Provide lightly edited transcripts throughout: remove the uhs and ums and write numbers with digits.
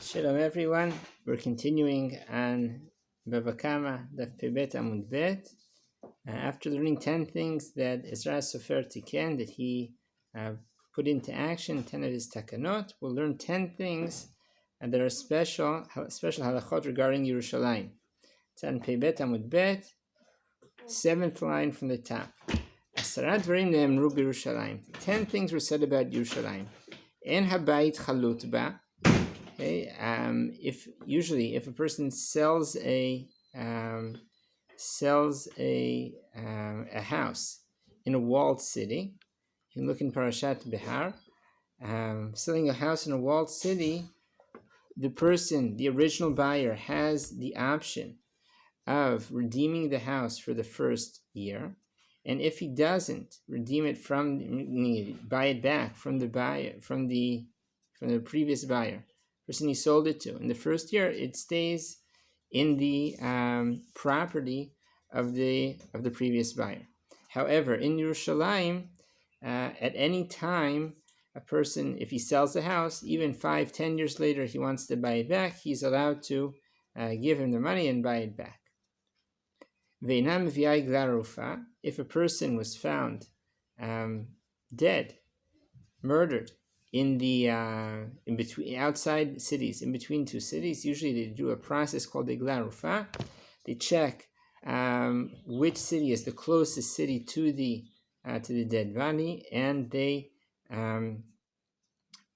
Shalom everyone, we're continuing on Bava Kama Daf Pebet Amud Bet. After learning 10 things that Ezra Sofer Tiken, that he put into action, 10 of his takanot, we'll learn 10 things that are special halachot regarding Yerushalayim. It's on Pebet Amud Bet, 7th line from the top. Dברים, Nאמרו בירושלים. 10 things were said about Yerushalayim. En habayit chalut ba. Okay, if a person sells a house in a walled city, you can look in Parashat Behar. Selling a house in a walled city, the original buyer, has the option of redeeming the house for the first year, and if he doesn't redeem it buy it back from the previous buyer, person he sold it to in the first year, it stays in the property of the previous buyer. However, in Yerushalayim, at any time, a person, if he sells the house, even 5-10 years later, he wants to buy it back, he's allowed to give him the money and buy it back. If a person was found dead, murdered, in between, outside cities, in between two cities, usually they do a process called Igla Rufa. They check which city is the closest city to the dead body, and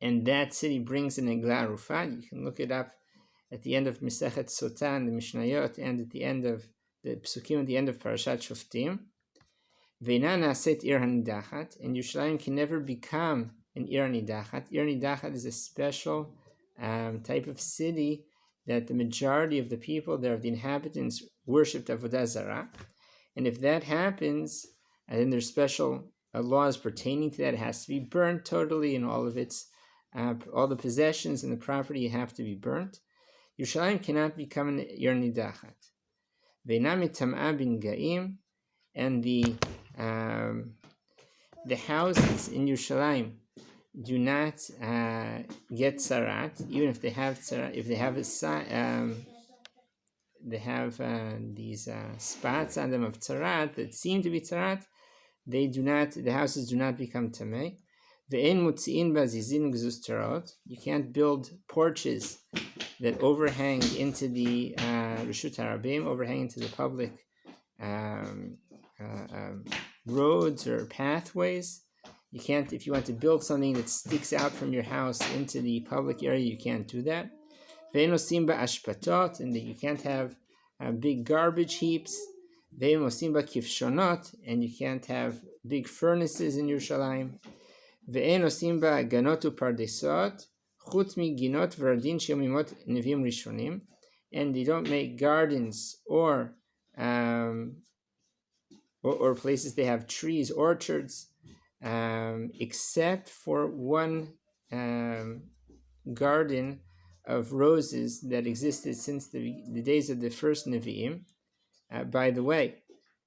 that city brings an Igla Rufa. You can look it up at the end of Masechet Sotah and the Mishnayot, and at the end of the Psukim, at the end of Parashat Shoftim. Ve'ina naset ir hanidachat, and Yerushalayim can never become an Ir Nidachat. Ir Nidachat is a special type of city that the majority of the people there, the inhabitants, worshipped Avodah Zarah. And if that happens, and then there's special laws pertaining to that, it has to be burnt totally, and all of its, all the possessions and the property have to be burnt. Yerushalayim cannot become an Ir Nidachat. Ve'ina mitam'a bin ga'im, and the houses in Yerushalayim do not get tzarat, even if they have tzarat. If they have these spots on them of tzarat that seem to be tzarat, they do not. The houses do not become tamei. Ve'en mutziin bazizin gzuz tarot. You can't build porches that overhang into the Reshut Harabim, overhang into the public roads or pathways. You can't, if you want to build something that sticks out from your house into the public area, you can't do that. Ve'enosim ba'ashpatot, and you can't have big garbage heaps. Ve'enosim ba'kifshonot, and you can't have big furnaces in Yerushalayim. Ve'enosim ba'ganot u'pardesot, chutz miginot v'radin she'omimot nevim rishonim, and they don't make gardens or places they have trees, orchards, except for one garden of roses that existed since the days of the first Nevi'im. By the way,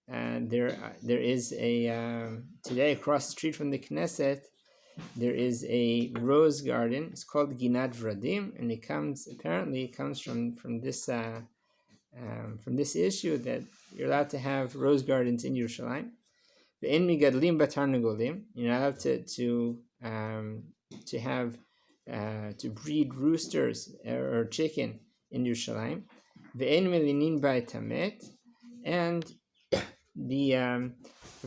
there is today across the street from the Knesset, there is a rose garden. It's called Ginat Vradim, and it comes from this issue that you're allowed to have rose gardens in Yerushalayim. You're not allowed to breed roosters or chicken in Yerushalayim. And the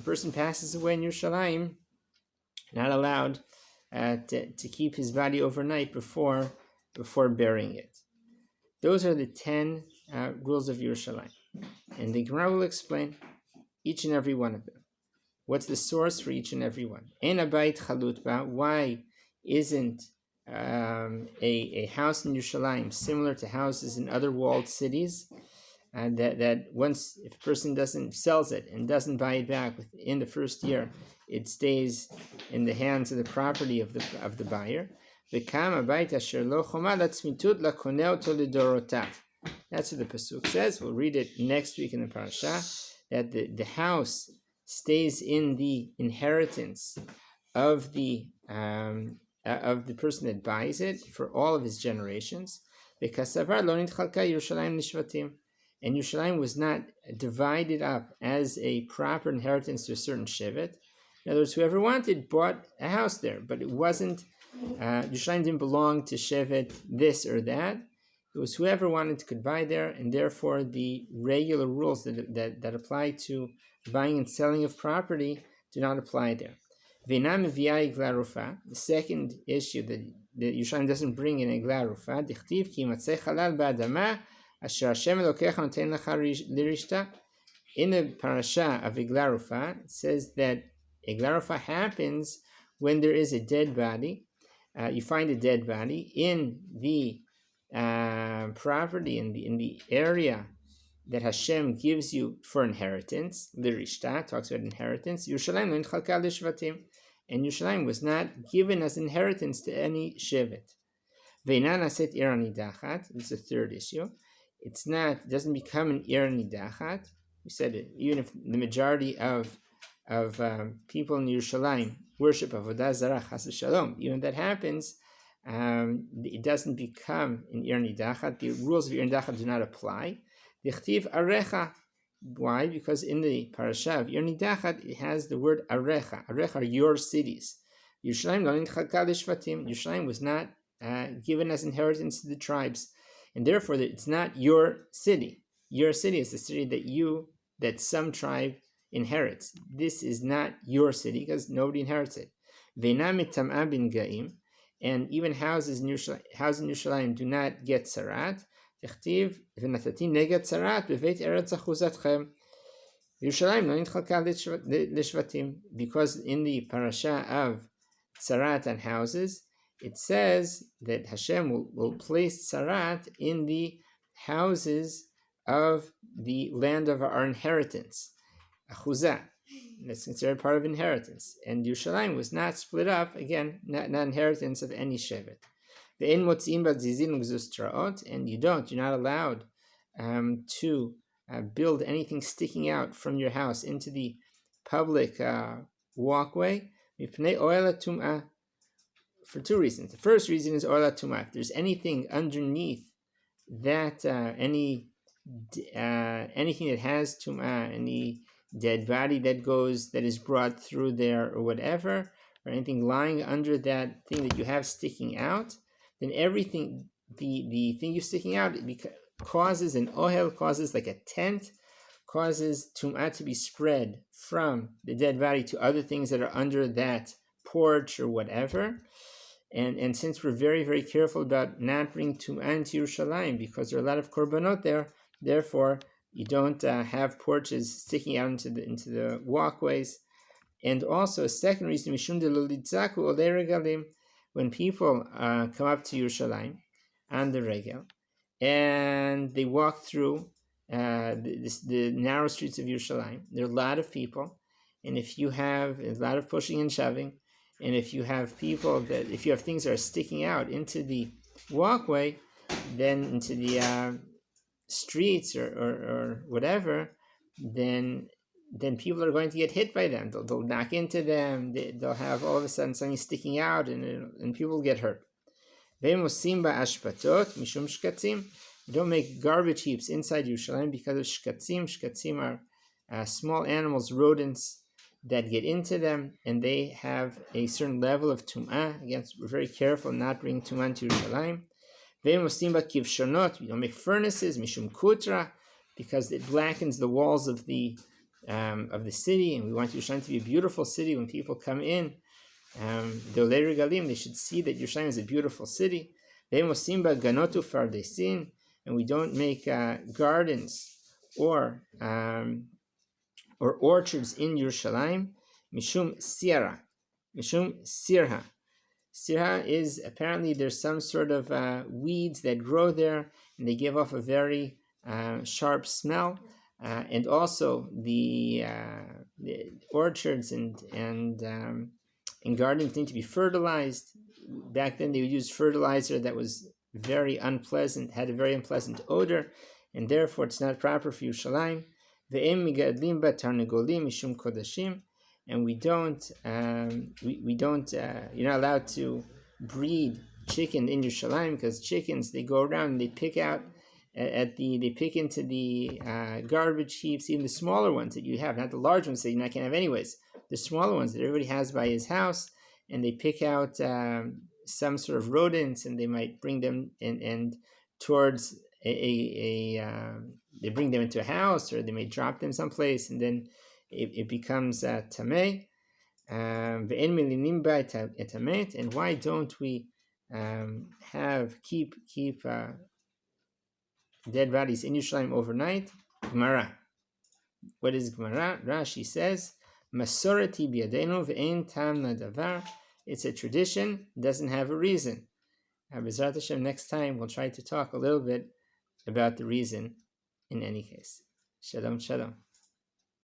person passes away in Yerushalayim, not allowed to keep his body overnight before burying it. Those are the 10 rules of Yerushalayim, and the Gemara will explain each and every one of them. What's the source for each and every one? En habayit chalut ba. Why isn't a house in Yerushalayim similar to houses in other walled cities? That once, if a person sells it and doesn't buy it back within the first year, it stays in the hands of the property of the buyer. V'kam habayit asher lo choma latzmitut lakoneh oto lidorotav. That's what the pasuk says. We'll read it next week in the parasha. That the house stays in the inheritance of the person that buys it for all of his generations. וכסבר לא נתחלקה ירושלים לשבטים. And Yerushalayim was not divided up as a proper inheritance to a certain shevet. In other words, whoever wanted bought a house there, but it wasn't, Yerushalayim didn't belong to shevet this or that. It was whoever wanted could buy there, and therefore the regular rules that apply to buying and selling of property do not apply there. The second issue that Yerushalayim doesn't bring in Egla Rufa, Dichtiv ki yimatzeh halal ba'adama asher Hashem Elokecha noten lecha lirishta. In the parasha of Egla Rufa, it says that Egla Rufa happens when there is a dead body. You find a dead body in the property, in the area that Hashem gives you for inheritance. Lirishta talks about inheritance. Yerushalayim lo nitchalka lishvatim. And Yerushalayim was not given as inheritance to any shevet. Ve'ina naset ir nidachat. This is the third issue. It doesn't become an ir nidachat. We said it, even if the majority of people in Yerushalayim worship Avodah Zarah, Chas v'Shalom, even if that happens, it doesn't become an ir nidachat. The rules of ir nidachat do not apply. Dichtiv arecha. Why? Because in the parasha of Ir Nidachat, it has the word arecha. Arecha are your cities. Yerushalayim was not given as inheritance to the tribes, and therefore it's not your city. Your city is the city that some tribe inherits. This is not your city because nobody inherits it. And even houses in Yerushalayim do not get sarat. Yerushalayim lo nitchalka lishvatim, because in the parasha of tzarat and houses, it says that Hashem will place tzarat in the houses of the land of our inheritance, achuzah. That's considered part of inheritance. And Yerushalayim was not split up, again, not inheritance of any shevet. And you're not allowed to build anything sticking out from your house into the public walkway for two reasons. The first reason is oila tumah. If there's anything underneath that, anything that has tumah, any dead body that is brought through there or whatever, or anything lying under that thing that you have sticking out, then everything, the thing you're sticking out, causes an ohel, causes like a tent, causes tum'ah to be spread from the dead body to other things that are under that porch or whatever. And since we're very, very careful about not bringing tum'ah into Yerushalayim, because there are a lot of korbanot there, therefore you don't have porches sticking out into the walkways. And also a second reason, mishum de lo litzaku olei regalim. When people come up to Yerushalayim on the regel, and they walk through the narrow streets of Yerushalayim, there are a lot of people, and if you have a lot of pushing and shoving, and if you have if you have things that are sticking out into the walkway, then into the streets or whatever, then people are going to get hit by them. They'll knock into them. They'll have all of a sudden something sticking out, and people get hurt. You don't make garbage heaps inside Yerushalayim because of shkatzim. Shkatzim are small animals, rodents, that get into them, and they have a certain level of tum'ah. Again, we're very careful not bringing tum'ah to Yerushalayim. You don't make furnaces, mishum kutra, because it blackens the walls of the city, and we want Yerushalayim to be a beautiful city. When people come in, they should see that Yerushalayim is a beautiful city. And we don't make gardens or orchards in Yerushalayim. Mishum sirha. Sirha is apparently there's some sort of weeds that grow there, and they give off a very sharp smell. And also the orchards and gardens need to be fertilized. Back then they would use fertilizer that was very unpleasant, had a very unpleasant odor, and therefore it's not proper for Yerushalayim. And we don't, you're not allowed to breed chicken in Yerushalayim, because chickens, they go around and they pick out they pick into the garbage heaps, even the smaller ones that you have, not the large ones that you're not going to have anyways, the smaller ones that everybody has by his house, and they pick out some sort of rodents, and they might bring them and towards they bring them into a house, or they may drop them someplace, and then it becomes tameh. And why don't we keep dead bodies in Yerushalayim overnight? Gemara. What is Gemara? Rashi says, Masorati biyadenu ve'ein tam nadavar. It's a tradition, doesn't have a reason. B'ezrat Hashem, next time we'll try to talk a little bit about the reason in any case. Shalom, shalom.